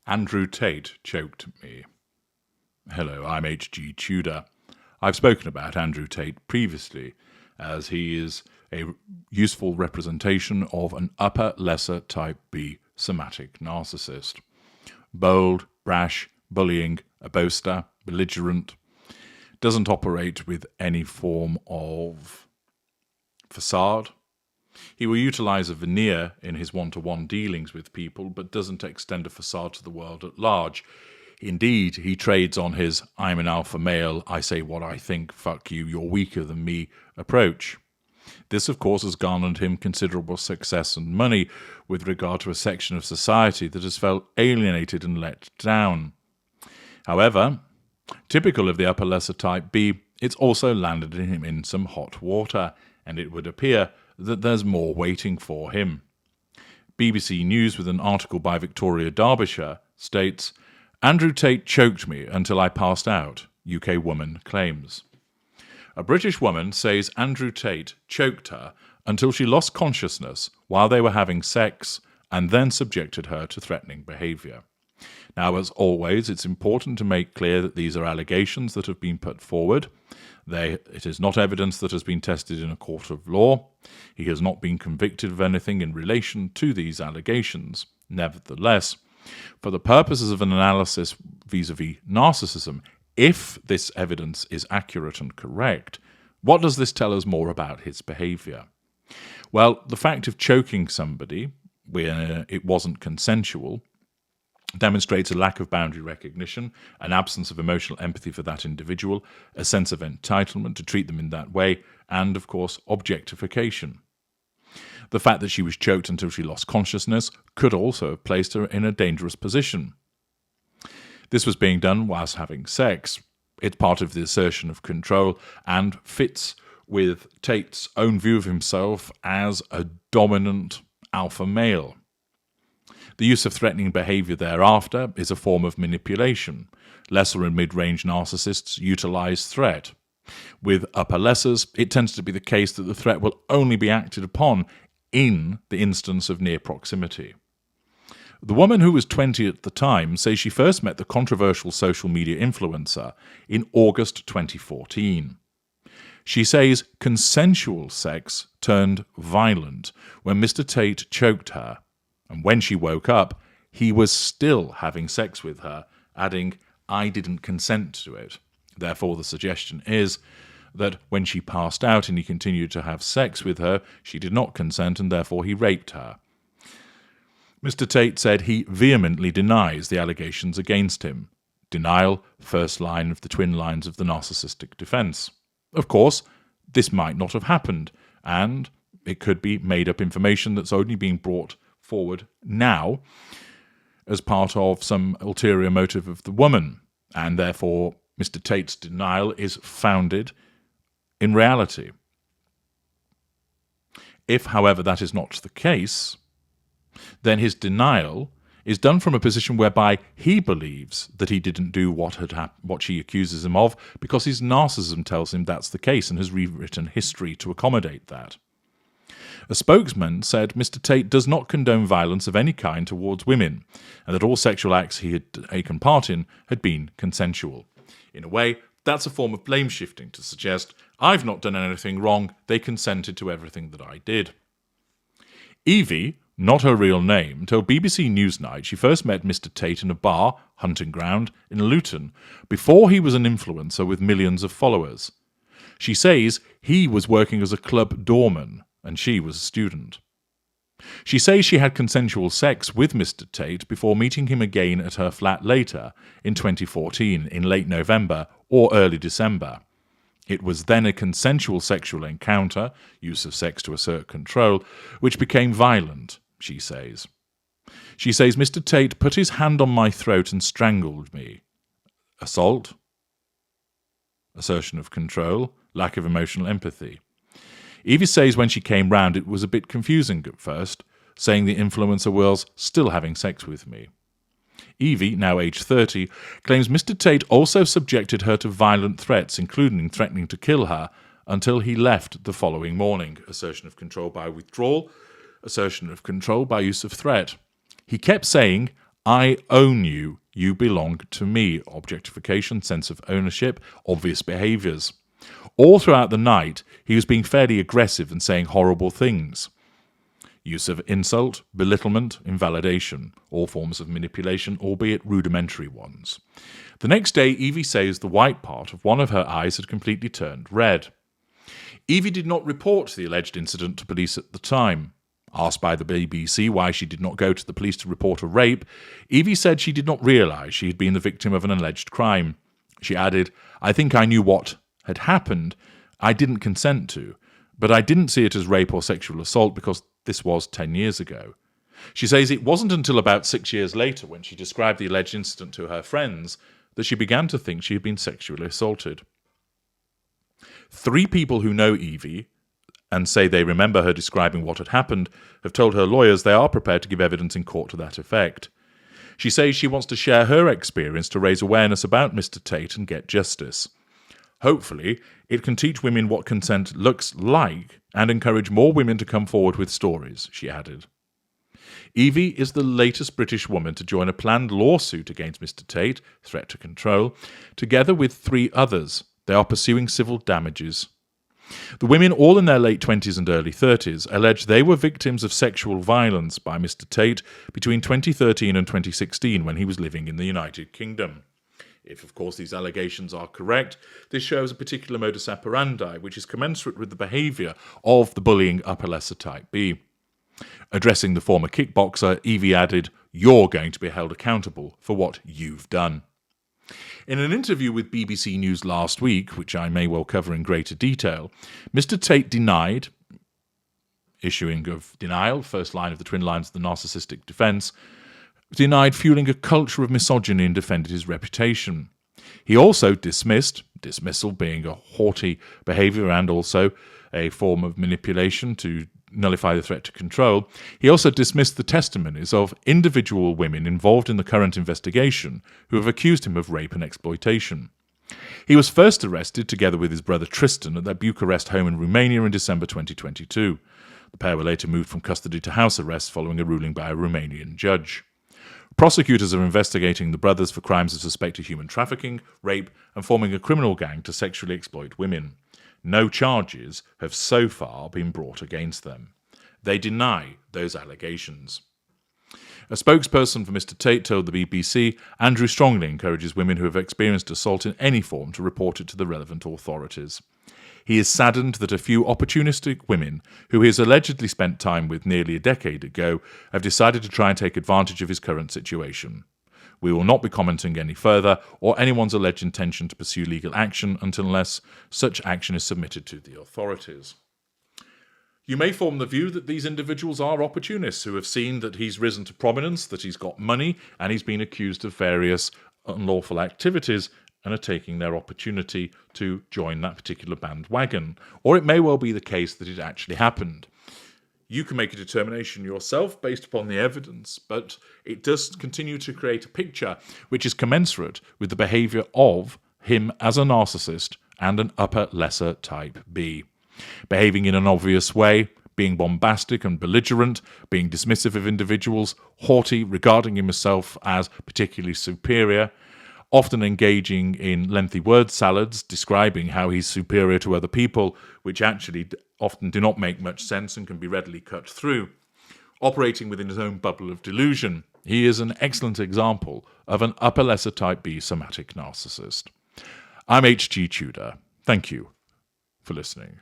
Andrew Tate choked me. Hello, I'm H.G. Tudor. I've spoken about Andrew Tate previously, as he is a useful representation of an upper lesser type B somatic narcissist. Bold, brash, bullying, a boaster, belligerent, doesn't operate with any form of facade. He will utilize a veneer in his one-to-one dealings with people, but doesn't extend a facade to the world at large. Indeed, he trades on his I'm an alpha male, I say what I think, fuck you, you're weaker than me approach. This, of course, has garnered him considerable success and money with regard to a section of society that has felt alienated and let down. However, typical of the upper lesser type B, it's also landed him in some hot water, and it would appear that there's more waiting for him. BBC News, with an article by Victoria Derbyshire, states, Andrew Tate choked me until I passed out, UK woman claims. A British woman says Andrew Tate choked her until she lost consciousness while they were having sex and then subjected her to threatening behaviour. Now, as always, it's important to make clear that these are allegations that have been put forward. It is not evidence that has been tested in a court of law. He has not been convicted of anything in relation to these allegations. Nevertheless, for the purposes of an analysis vis-à-vis narcissism, if this evidence is accurate and correct, what does this tell us more about his behaviour? Well, the fact of choking somebody where it wasn't consensual demonstrates a lack of boundary recognition, an absence of emotional empathy for that individual, a sense of entitlement to treat them in that way, and, of course, objectification. The fact that she was choked until she lost consciousness could also have placed her in a dangerous position. This was being done whilst having sex. It's part of the assertion of control and fits with Tate's own view of himself as a dominant alpha male. The use of threatening behaviour thereafter is a form of manipulation. Lesser and mid-range narcissists utilise threat. With upper lessers, it tends to be the case that the threat will only be acted upon in the instance of near proximity. The woman, who was 20 at the time, says she first met the controversial social media influencer in August 2014. She says consensual sex turned violent when Mr. Tate choked her, and when she woke up, he was still having sex with her, adding, I didn't consent to it. Therefore, the suggestion is that when she passed out and he continued to have sex with her, she did not consent and therefore he raped her. Mr. Tate said he vehemently denies the allegations against him. Denial, first line of the twin lines of the narcissistic defence. Of course, this might not have happened, and it could be made-up information that's only being brought forward now as part of some ulterior motive of the woman, and therefore Mr. Tate's denial is founded in reality. If, however, that is not the case, then his denial is done from a position whereby he believes that he didn't do what she accuses him of, because his narcissism tells him that's the case and has rewritten history to accommodate that. A spokesman said Mr. Tate does not condone violence of any kind towards women, and that all sexual acts he had taken part in had been consensual. In a way, that's a form of blame shifting to suggest, I've not done anything wrong, they consented to everything that I did. Evie, not her real name, told BBC Newsnight she first met Mr. Tate in a bar, hunting ground, in Luton, before he was an influencer with millions of followers. She says he was working as a club doorman, and she was a student. She says she had consensual sex with Mr. Tate before meeting him again at her flat later, in 2014, in late November or early December. It was then a consensual sexual encounter, use of sex to assert control, which became violent, she says. She says Mr. Tate put his hand on my throat and strangled me. Assault, assertion of control, lack of emotional empathy. Evie says when she came round it was a bit confusing at first, saying the influencer was still having sex with me. Evie, now aged 30, claims Mr. Tate also subjected her to violent threats, including threatening to kill her, until he left the following morning. Assertion of control by withdrawal, assertion of control by use of threat. He kept saying, I own you. You belong to me. Objectification, sense of ownership, obvious behaviours. All throughout the night, he was being fairly aggressive and saying horrible things. Use of insult, belittlement, invalidation, all forms of manipulation, albeit rudimentary ones. The next day, Evie says the white part of one of her eyes had completely turned red. Evie did not report the alleged incident to police at the time. Asked by the BBC why she did not go to the police to report a rape, Evie said she did not realise she had been the victim of an alleged crime. She added, "I think I knew what had happened. I didn't consent to, but I didn't see it as rape or sexual assault because this was 10 years ago." She says it wasn't until about 6 years later, when she described the alleged incident to her friends, that she began to think she had been sexually assaulted. 3 people who know Evie and say they remember her describing what had happened have told her lawyers they are prepared to give evidence in court to that effect. She says she wants to share her experience to raise awareness about Mr. Tate and get justice. Hopefully, it can teach women what consent looks like and encourage more women to come forward with stories, she added. Evie is the latest British woman to join a planned lawsuit against Mr. Tate, threat to control, together with 3 others. They are pursuing civil damages. The women, all in their late 20s and early 30s, allege they were victims of sexual violence by Mr. Tate between 2013 and 2016 when he was living in the United Kingdom. If, of course, these allegations are correct, this shows a particular modus operandi which is commensurate with the behaviour of the bullying upper-lesser type B. Addressing the former kickboxer, Evie added, "You're going to be held accountable for what you've done." In an interview with BBC News last week, which I may well cover in greater detail, Mr. Tate denied, issuing of denial, first line of the twin lines of the narcissistic defence, denied fueling a culture of misogyny and defended his reputation. He also dismissed, dismissal being a haughty behaviour and also a form of manipulation to nullify the threat to control, he also dismissed the testimonies of individual women involved in the current investigation who have accused him of rape and exploitation. He was first arrested together with his brother Tristan at their Bucharest home in Romania in December 2022. The pair were later moved from custody to house arrest following a ruling by a Romanian judge. Prosecutors are investigating the brothers for crimes of suspected human trafficking, rape, and forming a criminal gang to sexually exploit women. No charges have so far been brought against them. They deny those allegations. A spokesperson for Mr. Tate told the BBC, Andrew strongly encourages women who have experienced assault in any form to report it to the relevant authorities. He is saddened that a few opportunistic women, who he has allegedly spent time with nearly a decade ago, have decided to try and take advantage of his current situation. We will not be commenting any further or anyone's alleged intention to pursue legal action unless such action is submitted to the authorities. You may form the view that these individuals are opportunists who have seen that he's risen to prominence, that he's got money, and he's been accused of various unlawful activities and are taking their opportunity to join that particular bandwagon. Or it may well be the case that it actually happened. You can make a determination yourself based upon the evidence, but it does continue to create a picture which is commensurate with the behaviour of him as a narcissist and an upper-lesser type B. Behaving in an obvious way, being bombastic and belligerent, being dismissive of individuals, haughty, regarding himself as particularly superior, often engaging in lengthy word salads, describing how he's superior to other people, which actually often do not make much sense and can be readily cut through. Operating within his own bubble of delusion, he is an excellent example of an upper-lesser type B somatic narcissist. I'm H.G. Tudor. Thank you for listening.